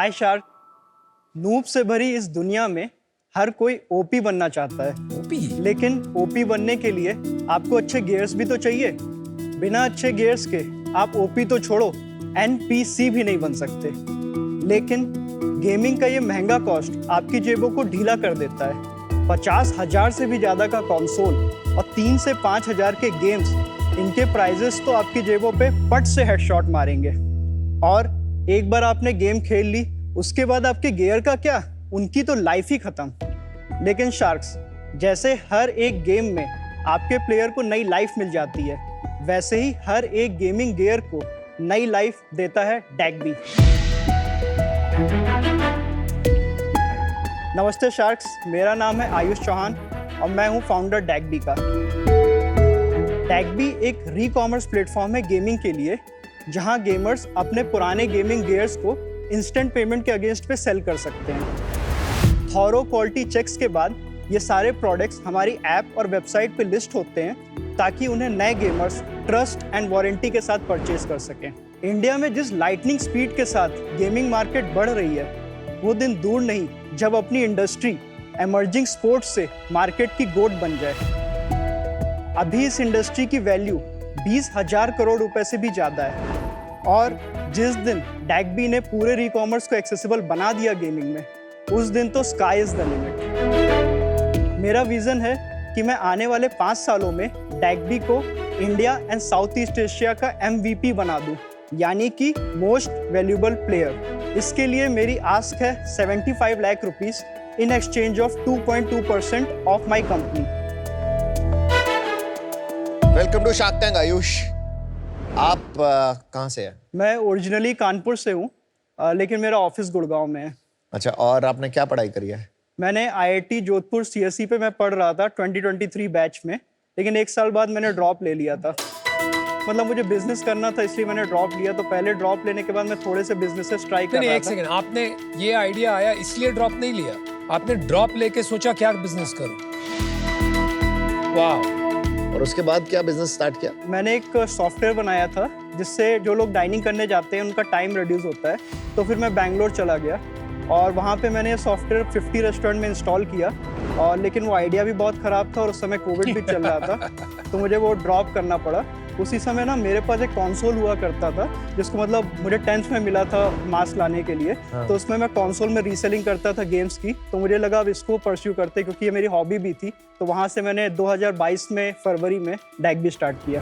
हाय shark. Noob से भरी इस दुनिया में हर कोई ओपी बनना चाहता है। ओपी? लेकिन ओपी बनने के लिए आपको अच्छे गियर्स भी तो चाहिए। बिना अच्छे गियर्स के आप ओपी तो छोड़ो, एनपीसी भी नहीं बन सकते। लेकिन गेमिंग का ये महंगा कॉस्ट आपकी जेबों को ढीला कर देता है। 50,000 से भी ज़्यादा का कंसोल और 3 से 5,000 के गेम्स, इनके प्राइजेस तो आपकी जेबों पे पट से हेडशॉट मारेंगे। और एक बार आपने गेम खेल ली, उसके बाद आपके गियर का क्या, उनकी तो लाइफ ही खत्म। लेकिन शार्क्स, जैसे हर एक गेम में आपके प्लेयर को नई लाइफ मिल जाती है, वैसे ही हर एक गेमिंग गियर को नई लाइफ देता है डैग्बी। नमस्ते शार्क्स, मेरा नाम है आयुष चौहान और मैं हूं फाउंडर डैग्बी का। डैग्बी एक री-कॉमर्स प्लेटफॉर्म है गेमिंग के लिए, जहां गेमर्स अपने पुराने गेमिंग गियर्स को इंस्टेंट पेमेंट के अगेंस्ट पे सेल कर सकते हैं। थॉरो क्वालिटी चेक्स के बाद ये सारे प्रोडक्ट्स हमारी ऐप और वेबसाइट पे लिस्ट होते हैं, ताकि उन्हें नए गेमर्स ट्रस्ट एंड वारंटी के साथ परचेज कर सकें। इंडिया में जिस लाइटनिंग स्पीड के साथ गेमिंग मार्केट बढ़ रही है, वो दिन दूर नहीं जब अपनी इंडस्ट्री एमर्जिंग स्पोर्ट्स से मार्केट की गोट बन जाए। अभी इस इंडस्ट्री की वैल्यू 20,000 करोड़ रुपए से भी ज़्यादा है। और जिस दिन डैग्बी ने पूरे री-कॉमर्स को एक्सेसिबल बना दिया गेमिंग में, उस दिन तो स्काई इज द लिमिट। मेरा विजन है कि मैं आने वाले 5 सालों में डैग्बी को India and south east Asia का MVP बना दूं, यानी कि मोस्ट वैल्यूएबल प्लेयर। इसके लिए मेरी आस्क है 75 lakh rupees in exchange of 2.2% of my company. Welcome to Shark Tank. Ayush, आप कहाँ से हैं? मैं ओरिजिनली कानपुर से हूँ, लेकिन मेरा ऑफिस गुड़गांव में है। अच्छा, और आपने क्या पढ़ाई करी है? मैंने IIT जोधपुर CSE पे मैं पढ़ रहा था 2023 बैच में, लेकिन 1 साल बाद मैंने ड्रॉप ले लिया था। मतलब मुझे बिजनेस करना था, इसलिए मैंने ड्रॉप लिया। तो पहले ड्रॉप लेने के बाद मैं थोड़े से बिजनेसेस ट्राई कर रहा था। एक सेकंड, आपने ये आइडिया आया इसलिए ड्रॉप नहीं लिया? आपने ड्रॉप लेके सोचा क्या बिजनेस करूं? वाह। और उसके बाद क्या बिजनेस स्टार्ट किया? मैंने एक सॉफ्टवेयर बनाया था जिससे जो लोग डाइनिंग करने जाते हैं उनका टाइम रिड्यूस होता है। तो फिर मैं बैंगलोर चला गया और वहाँ पे मैंने ये सॉफ्टवेयर 50 रेस्टोरेंट में इंस्टॉल किया। और लेकिन वो आइडिया भी बहुत ख़राब था और उस समय कोविड भी चल रहा था, तो मुझे वो ड्रॉप करना पड़ा। उसी समय ना मेरे पास एक कंसोल हुआ करता था, जिसको मतलब मुझे 10th में मिला था मास्क लाने के लिए। तो उसमें मैं कंसोल में रीसेलिंग करता था गेम्स की। तो मुझे लगा अब इसको परस्यू करते, क्योंकि ये मेरी हॉबी भी थी। तो वहाँ से मैंने 2022 में फरवरी में डैग्बी स्टार्ट किया।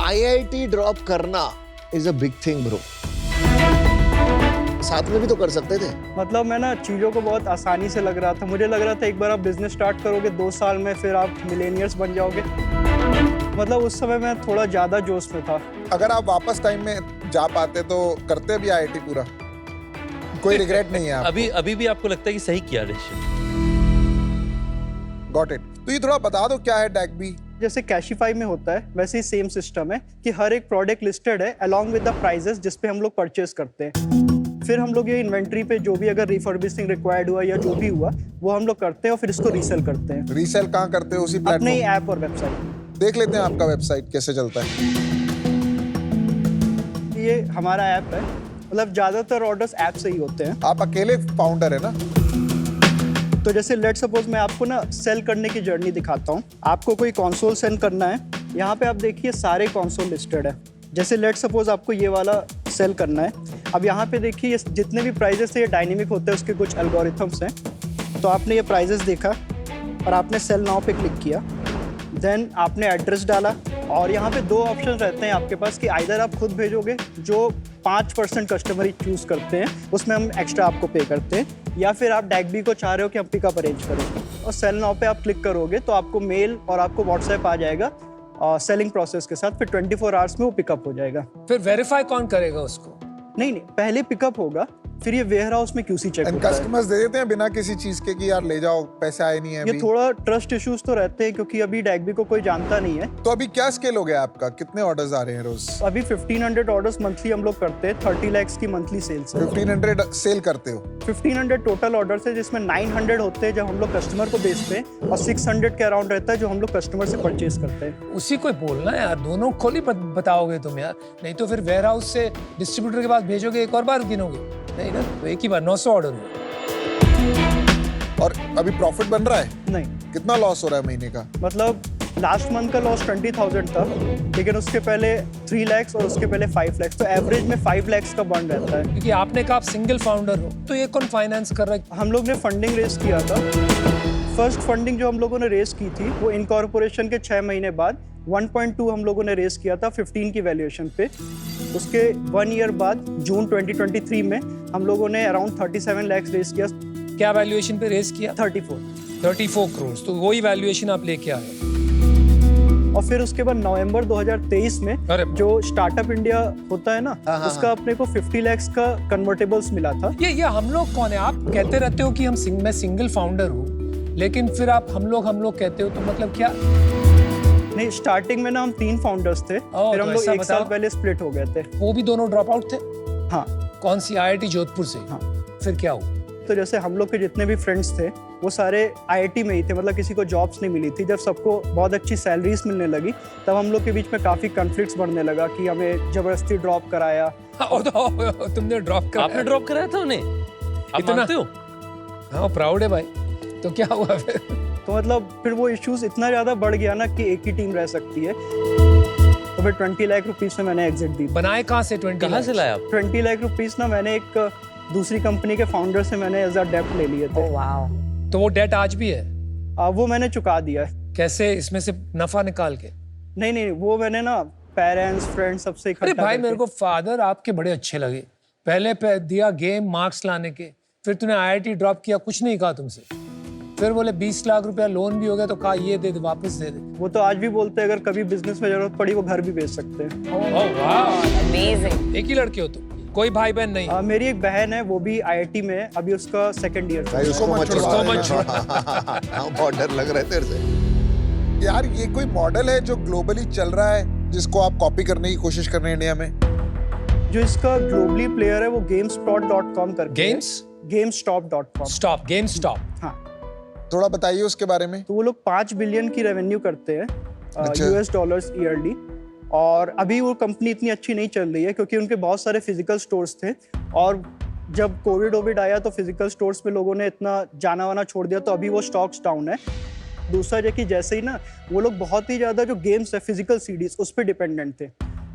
IIT ड्रॉप करना is a big thing bro. साथ में भी तो कर सकते थे। मतलब मैं ना चीज़ों को बहुत आसानी से लग रहा था। मुझे लग रहा था एक बार आप बिजनेस स्टार्ट करोगे 2 साल में फिर आप मिलेनियर्स बन जाओगे। मतलब उस समय मैं थोड़ा ज़्यादा जोश में था। अगर आप वापस टाइम में जा पाते तो करते भी IIT पूरा? कोई रिग्रेट नहीं है आपको? अभी भी आपको लगता है कि सही किया डिसीजन? Got it. तो ये थोड़ा बता दो क्या है डैग्बी? जैसे कैशिफाई में होता है, वैसे ही सेम सिस्टम है कि हर एक प्रोडक्ट लिस्टेड है अलॉन्ग विद द प्राइजेस जिस पे हम लोग परचेज करते हैं। फिर हम लोग ये इन्वेंट्री पे जो भी अगर रिफर्बिशिंग रिक्वायर्ड हुआ या जो भी हुआ, वो हम लोग करते हैं और फिर इसको रीसेल करते हैं। रीसेल कहाँ करते हो? उसी अपने प्लेटफॉर्म? ऐप और वेबसाइट। देख लेते हैं आपका वेबसाइट कैसे चलता है। ये हमारा ऐप है। मतलब ज़्यादातर ऑर्डर्स ऐप से ही होते हैं। आप अकेले फाउंडर है ना? तो जैसे लेट सपोज मैं आपको ना सेल करने की जर्नी दिखाता हूँ। आपको कोई कंसोल सेल करना है, यहाँ पे आप देखिए सारे कंसोल लिस्टेड है। जैसे लेट सपोज आपको ये वाला सेल करना है। अब यहाँ पे देखिए ये जितने भी प्राइजेस है ये डायनेमिक होते हैं, उसके कुछ एल्गोरिथम्स हैं। तो आपने ये प्राइजेस देखा और आपने सेल नाउ पे क्लिक किया, देन आपने एड्रेस डाला और यहाँ पे 2 ऑप्शन रहते हैं आपके पास कि आइदर आप खुद भेजोगे, जो 5% कस्टमर ही चूज़ करते हैं, उसमें हम एक्स्ट्रा आपको पे करते हैं, या फिर आप डैग्बी को चाह रहे हो कि हम पिकअप अरेंज करें। और सेल नाउ पे आप क्लिक करोगे तो आपको मेल और आपको व्हाट्सएप आ जाएगा सेलिंग प्रोसेस के साथ। फिर 24 आवर्स में वो पिकअप हो जाएगा। फिर वेरीफाई कौन करेगा उसको? नहीं, पहले पिकअप होगा, फिर ये वेयर हाउस में QC चेक होता है। कस्टमर्स दे देते हैं बिना किसी चीज के कि यार ले जाओ, पैसे आए नहीं है ये अभी? थोड़ा ट्रस्ट इश्यूज तो रहते हैं, क्योंकि अभी डैग्बी को कोई जानता नहीं है। तो अभी क्या स्केल हो गया आपका? कितने ऑर्डर्स आ रहे हैं रोज? अभी 1500 ऑर्डर्स मंथली हम लोग करते हैं। 30 लाख की मंथली सेल्स है। 1500 सेल करते हो? 1500 टोटल ऑर्डर्स है, जिसमें 900 होते हैं जब हम लोग कस्टमर को बेचते हैं और 600 के अराउंड रहता है जो हम लोग कस्टमर से परचेज करते हैं। उसी को बोलना यार, दोनों खोली बताओगे तुम यार, नहीं तो फिर वेयर हाउस से डिस्ट्रीब्यूटर के पास भेजोगे, एक और बार गिनोगे। नहीं ना, तो एक ही बार 900 ऑर्डर हुआ। और अभी प्रॉफिट बन रहा है? नहीं, कितना लॉस हो रहा है महीने का? मतलब लास्ट मंथ का लॉस 20,000 था, लेकिन उसके पहले 3 lakhs और उसके पहले 5 lakhs, तो एवरेज में 5 lakhs का बर्न रहता है। क्योंकि आपने कहा आप सिंगल फाउंडर हो, तो ये कौन फाइनेंस कर रहा है? हम लोग ने फंडिंग रेज किया था। फर्स्ट फंडिंग जो हम लोगों ने रेज की थी वो इनकॉर्पोरेशन के 6 महीने बाद 1.2 हम लोगों ने रेज किया था 15 की वैल्यूएशन पे। उसके 1 ईयर बाद जून 2023 में हम लोगों ने अराउंड 37 lakhs रेज किया। क्या वैल्यूएशन पे रेस किया? 34 करोड़। तो वही वैल्यूएशन आप लेके आए। और फिर उसके बाद नवंबर 2023 में अरे जो स्टार्टअप इंडिया होता है ना, उसका अपने को 50 lakhs का कन्वर्टेबल्स मिला था। ये हम लोग कौन है? आप कहते रहते हो कि मैं सिंगल फाउंडर हूँ, लेकिन फिर आप हम लोग कहते हो, तो मतलब क्या? नहीं, स्टार्टिंग में ना हम 3 फाउंडर्स थे, फिर हम लोग 1 साल पहले स्प्लिट हो गए थे। वो भी दोनों ड्रॉप आउट थे? हाँ। कौन सी? IIT जोधपुर से? हाँ। फिर क्या हुआ? तो जैसे हम लोग के जितने भी फ्रेंड्स थे वो सारे IIT में ही थे, मतलब किसी को जॉब्स नहीं मिली थी। जब सबको बहुत अच्छी सैलरीज मिलने लगी तब हम लोग के बीच में काफी कॉन्फ्लिक्ट्स बढ़ने लगा कि हमें जबरदस्ती ड्रॉप कराया। तुमने ड्रॉप कराया? आपने ड्रॉप कराया था उन्हें? आप इतना? मानते हो? हाँ, प्राउड है भाई। तो क्या हुआ फिर? तो मतलब फिर वो इश्यूज इतना ज्यादा बढ़ गया ना कि एक ही टीम रह सकती है। तो फिर 20 लाख रुपीस में मैंने एग्जिट दी। बनाए कहाँ से 20 कहाँ से लाया आप? 20 लाख रुपीस ना मैंने एक दूसरी कंपनी के फाउंडर से मैंने एज अ डेप्ट ले लिए थे। तो वो डेट आज भी है? वो मैंने चुका दिया है। कैसे? इसमें से नफा निकाल के? नहीं, वो मैंने ना पेरेंट्स फ्रेंड्स सबसे इकट्ठा अरे भाई, करके। मेरे को फादर आपके बड़े अच्छे लगे। पहले दिया गेम मार्क्स लाने के, फिर तूने IIT ड्रॉप किया, कुछ नहीं कहा तुमसे। फिर बोले 20 लाख रुपया लोन भी हो गया, तो कहा ये दे दे, वापस दे दे। वो तो आज भी बोलते हैं अगर कभी बिजनेस में जरूरत पड़ी वो घर भी बेच सकते हैं। ओह वाह, अमेजिंग। एक ही लड़के हो तुम? कोई भाई बहन नहीं? मेरी एक बहन है, वो भी IIT में है, अभी उसका 2nd ईयर भाई उसको मत उसको मत छुड़वा। हाँ, बहुत डर लग रहा है तेरे से। यार ये कोई मॉडल है जो ग्लोबली चल रहा है जिसको आप कॉपी करने की कोशिश कर रहे हैं इंडिया में? जो इसका ग्लोबली प्लेयर है वो GameStop.com करके है। GameStop.com। Stop, game stop. हाँ, थोड़ा बताइए उसके बारे में। तो वो लोग 5 बिलियन की रेवेन्यू करते हैं अच्छा। US dollars yearly. और अभी वो कंपनी इतनी अच्छी नहीं चल रही है क्योंकि उनके बहुत सारे फिजिकल स्टोर्स थे, और जब कोविड आया तो फिजिकल स्टोर्स पे लोगों ने इतना जाना वाना छोड़ दिया, तो अभी वो स्टॉक्स डाउन है। दूसरा जो कि जैसे ही ना वो लोग बहुत ही ज़्यादा जो गेम्स है फिजिकल CDs उस पर डिपेंडेंट थे,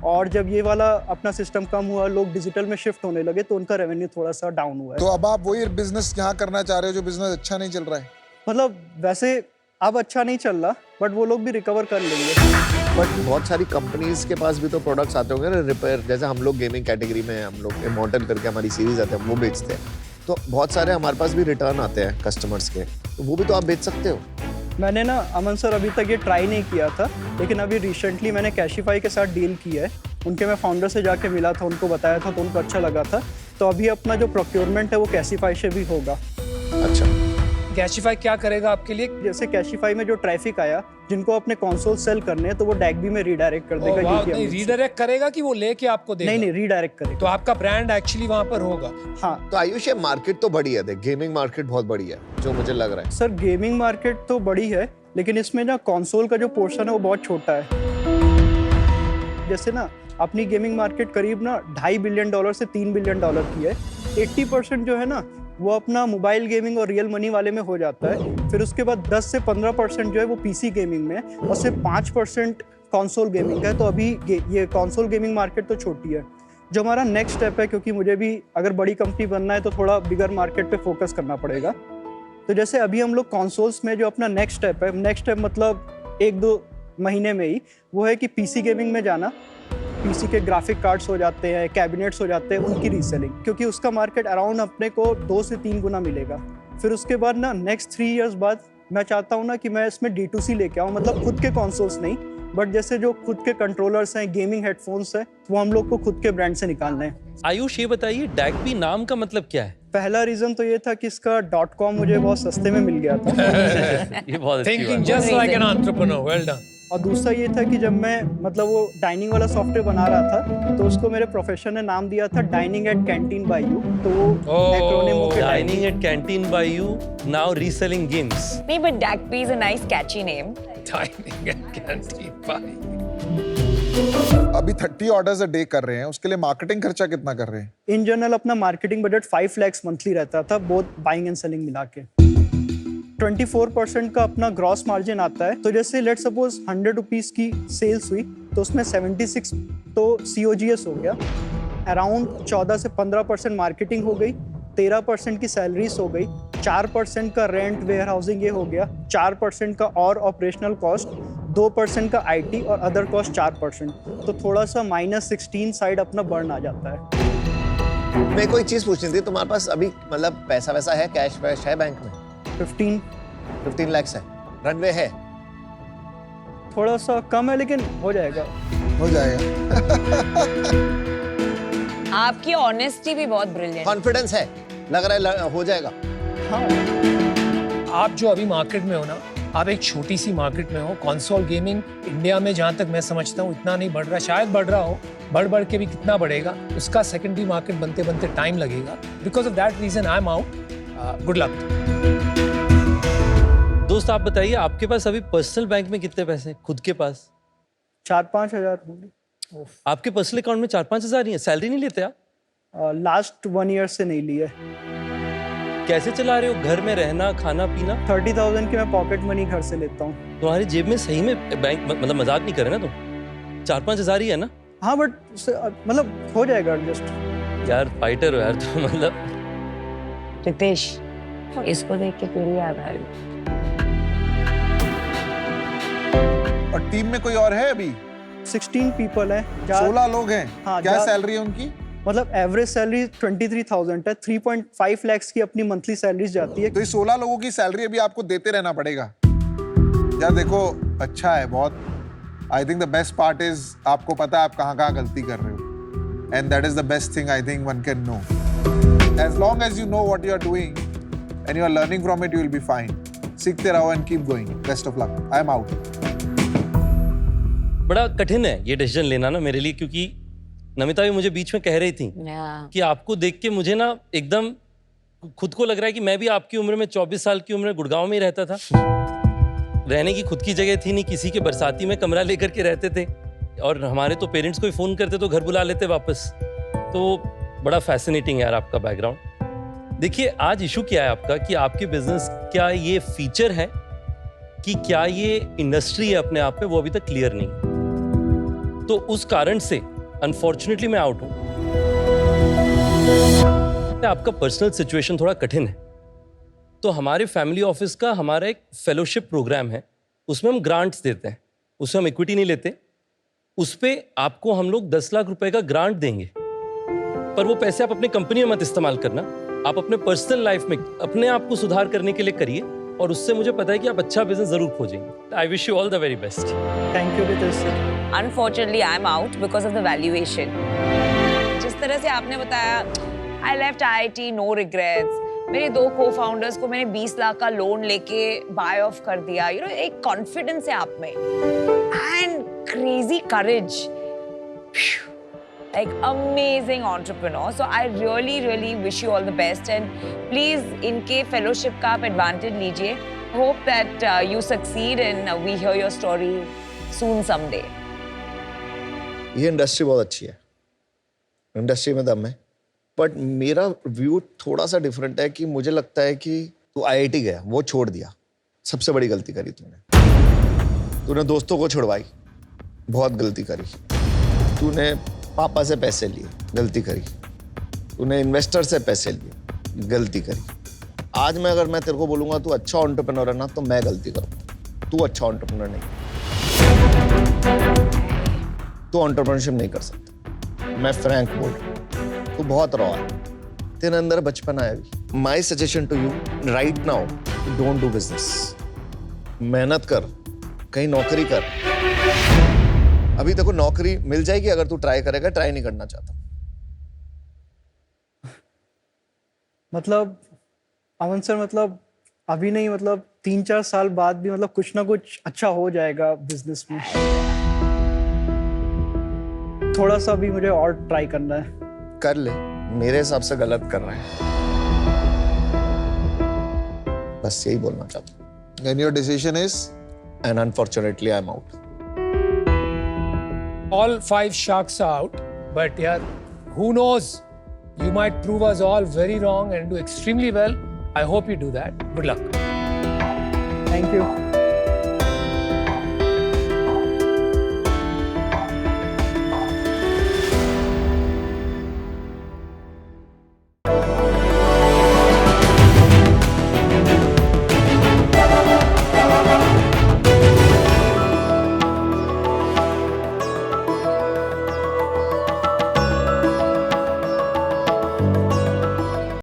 और जब ये वाला अपना सिस्टम कम हुआ, लोग डिजिटल में शिफ्ट होने लगे, तो उनका रेवेन्यू थोड़ा सा डाउन हुआ है। तो अब आप वही बिजनेस यहाँ करना चाह रहे हो जो बिजनेस अच्छा नहीं चल रहा है? मतलब वैसे अब अच्छा नहीं चल रहा, बट वो लोग भी रिकवर कर लेंगे। बट बहुत सारी कंपनीज के पास भी तो प्रोडक्ट्स आते होंगे ना रिपेयर, जैसे हम लोग गेमिंग कैटेगरी में हैं, हम लोग इमॉर्टल करके हमारी सीरीज आते हैं, हम वो बेचते हैं। तो बहुत सारे हमारे पास भी रिटर्न आते हैं कस्टमर्स के, तो वो भी तो आप बेच सकते हो। मैंने ना अमन सर अभी तक ये ट्राई नहीं किया था, लेकिन अभी रिसेंटली मैंने कैशिफाई के साथ डील की है। उनके मैं फाउंडर से जाके मिला था, उनको बताया था, तो उनको अच्छा लगा था। तो अभी अपना जो प्रोक्योरमेंट है वो कैशिफाई से भी होगा। अच्छा, कैशिफाई क्या करेगा आपके लिए? जैसे कैशिफाई में जो ट्रैफिक आया, जिनको अपने कंसोल सेल करने हैं, तो वो डैगबी में रीडायरेक्ट कर देगा। नहीं, रीडायरेक्ट करेगा कि वो लेके आपको देगा? नहीं, रीडायरेक्ट करेगा। तो आपका ब्रांड एक्चुअली वहां पर होगा। हाँ, तो आयुष ये मार्केट तो बड़ी है, देख गेमिंग मार्केट बहुत बड़ी है जो मुझे लग रहा है। सर गेमिंग मार्केट तो बड़ी है, लेकिन इसमें ना कंसोल का जो पोर्शन है वो बहुत छोटा है। जैसे ना अपनी गेमिंग मार्केट करीब ना $2.5 बिलियन से $3 बिलियन की है। 80% जो है ना वो अपना मोबाइल गेमिंग और रियल मनी वाले में हो जाता है। फिर उसके बाद 10 से 15% जो है वो PC गेमिंग में है, और सिर्फ 5% कंसोल गेमिंग है। तो अभी ये कंसोल गेमिंग मार्केट तो छोटी है। जो हमारा नेक्स्ट स्टेप है, क्योंकि मुझे भी अगर बड़ी कंपनी बनना है तो थोड़ा बिगर मार्केट पे फोकस करना पड़ेगा। तो जैसे अभी हम लोग कंसोल्स में जो अपना नेक्स्ट स्टेप मतलब 1-2 महीने में ही, वो है कि PC गेमिंग में जाना। PC के ग्राफिक कार्ड्स हो जाते हैं, कैबिनेट्स हो जाते हैं, उनकी रीसेलिंग, क्योंकि उसका मार्केट अराउंड अपने को 2 से 3 गुना मिलेगा। फिर उसके बाद ना नेक्स्ट 3 इयर्स बाद मैं चाहता हूँ ना कि मैं इसमें D2C लेके आऊँ, मतलब खुद के कंसोल्स नहीं, बट जैसे जो खुद के कंट्रोलर्स हैं, गेमिंग हेडफोन्स हैं, वो हम लोग को खुद के ब्रांड से निकालना है। आयुष ये बताइए, डैगबी नाम का मतलब क्या है? पहला रीजन तो ये था कि इसका .com मुझे बहुत सस्ते में मिल गया था। ये बहुत अच्छी थिंकिंग बात just like an entrepreneur, well done. और दूसरा ये था कि जब मैं मतलब वो डाइनिंग वाला सॉफ्टवेयर बना रहा था, तो उसको मेरे प्रोफेसर ने नाम दिया था dining at canteen by you. तो वो एक्रोनिम हो है। गया Dining at Canteen by You, now reselling games. नहीं, but Dagby is a nice catchy name. Dining at Canteen by You. अभी 30 ऑर्डर्स अ डे कर रहे हैं, उसके लिए मार्केटिंग खर्चा कितना कर रहे हैं? इन जनरल अपना मार्केटिंग बजट 5 lakhs मंथली रहता था, बोथ बाइंग एंड सेलिंग मिला के। 24% का अपना ग्रॉस मार्जिन आता है। तो जैसे लेट सपोज 100 रुपीज की सेल्स हुई तो उसमें 76 तो COGS हो गया, अराउंड 14 से 15% मार्केटिंग हो गई, 13% की सैलरीज हो गई, 4% का रेंट वेयर हाउसिंग ये हो गया, 4% का और ऑपरेशनल कॉस्ट, 2% का IT और अदर कॉस्ट 4%। तो थोड़ा सा -16 साइड अपना बर्न आ जाता है। मेरे को एक चीज पूछनी थी, तुम्हारे पास अभी मतलब पैसा वैसा है, कैश वैश है बैंक में? 15 lakhs है, रनवे है? थोड़ा सा कम है लेकिन हो जाएगा। हो जाएगा। आपकी ऑनेस्टी भी बहुत ब्रिलियंट। कॉन्फिडेंस है, लग रहा है हो जाएगा। हाँ, आप जो अभी मार्केट में हो ना, आप एक छोटी सी मार्केट में हो। कंसोल गेमिंग इंडिया में जहाँ तक मैं समझता हूँ इतना नहीं बढ़ रहा, शायद बढ़ रहा हो, बढ़ के भी कितना बढ़ेगा उसका सेकेंडरी मार्केट बनते बनते टाइम लगेगा। Because of that reason I am out. Good luck. दोस्त आप बताइए, आपके पास अभी पर्सनल बैंक में कितने पैसे हैं खुद के पास? 4-5 हज़ार होंगे। आपके पर्सनल अकाउंट में 4-5 हज़ार ही है? सैलरी नहीं लेते आप? लास्ट 1 year से नहीं लिया है। कैसे चला रहे हो? घर में रहना, खाना पीना? 30,000 की मैं पॉकेट मनी घर से लेता हूँ। तुम्हारी जेब में सही में बैंक, मतलब मजाक नहीं कर रहे ना तुम? 4-5 हज़ार ही है ना? हाँ बट मतलब हो जाएगा एडजस्ट। यार फाइटर हो यार तुम, मतलब। रितेश, इसको देख के फिर याद आ रही। और टीम में कोई और है अभी? 16 पीपल हैं। 16 लोग हैं। हाँ, क्या सैलरी है उनकी? मतलब एवरेज सैलरी 23,000 है। 3.5 lakhs की अपनी मंथली सैलरी जाती है। तो ये 16 लोगों की सैलरी अभी आपको देते रहना पड़ेगा। यार देखो, अच्छा है बहुत। I think the best part is आपको पता है आप कहाँ गलती कर रहे हो, and that is the best thing I think one can know. As long as you know what you are doing and you are learning from it, you will be fine. सीखते रहो and keep going. Best of luck. I am out. बड़ा कठिन है ये decision लेना ना मेरे लिए, क्योंकि नमिता भी मुझे बीच में कह रही थी कि आपको देख के मुझे ना एकदम खुद को लग रहा है कि मैं भी आपकी उम्र में 24 साल की उम्र में गुड़गांव में ही रहता था। रहने की खुद की जगह थी नहीं, किसी के बरसाती में कमरा लेकर के रहते थे, और हमारे तो पेरेंट्स को ही फ़ोन करते तो घर बुला लेते वापस। तो बड़ा फैसिनेटिंग है यार आपका बैकग्राउंड। देखिए, आज इशू क्या है आपका कि आपके बिजनेस क्या ये फीचर है कि क्या ये इंडस्ट्री है अपने आप में, वो अभी तक क्लियर नहीं। तो उस कारण से अनफॉर्चुनेटली मैं आउट हूं। आपका पर्सनल सिचुएशन थोड़ा कठिन है, तो हमारे फैमिली ऑफिस का हमारा एक फेलोशिप प्रोग्राम है, उसमें हम ग्रांट्स देते हैं, उसमें हम इक्विटी नहीं लेते। उस पे आपको हम लोग 10 लाख रुपए का ग्रांट देंगे, पर वो पैसे आप अपनी कंपनी में मत इस्तेमाल करना, आप अपने पर्सनल लाइफ में अपने आप को सुधार करने के लिए करिए, और उससे मुझे पता है कि आप अच्छा बिजनेस जरूर खोजेंगे। I wish you all the very best. Thank you Ritesh sir. Unfortunately, I'm out because of the valuation. जिस तरह से आपने बताया, I left IIT, no regrets. मेरे 2 co-founders को मैंने 20 लाख का लोन लेके buy off कर दिया। You know, एक confidence है आप में, and crazy courage. Like amazing entrepreneur. So I really, really wish you all the best. And please, इनके fellowship का आप advantage लीजिए. Hope that you succeed and we hear your story soon someday. ये industry बहुत अच्छी है, industry में दम है, बट मेरा व्यू थोड़ा सा डिफरेंट है कि मुझे लगता है कि तू IIT गया, वो छोड़ दिया, सबसे बड़ी गलती करी तूने दोस्तों को छुड़वाई, बहुत गलती करी। तूने पापा से पैसे लिए, गलती करी। तूने इन्वेस्टर से पैसे लिए, गलती करी। आज मैं अगर मैं तेरे को बोलूंगा तू अच्छा एंटरप्रेन्योर है ना, तो मैं गलती करूँगा। तू अच्छा एंटरप्रेन्योर नहीं, तू एंटरप्रेन्योरशिप नहीं कर सकता। मैं फ्रैंक बोल रहा हूँ, तू बहुत रॉ है, तेरे अंदर बचपन है अभी। My suggestion to you right now, don't do business. मेहनत कर, कहीं नौकरी कर। अभी देखो नौकरी मिल जाएगी अगर तू ट्राई करेगा, ट्राई नहीं करना चाहता। मतलब अमन सर, मतलब अभी नहीं, मतलब 3-4 साल बाद भी मतलब कुछ ना कुछ अच्छा हो जाएगा बिजनेस में। थोड़ा सा भी मुझे और ट्राई करना है। कर ले, मेरे हिसाब से गलत कर रहा है, बस यही बोलना चाहता हूँ। And your decision is? And unfortunately I'm out. All 5 sharks are out, but yeah, who knows? You might prove us all very wrong and do extremely well. I hope you do that. Good luck. Thank you.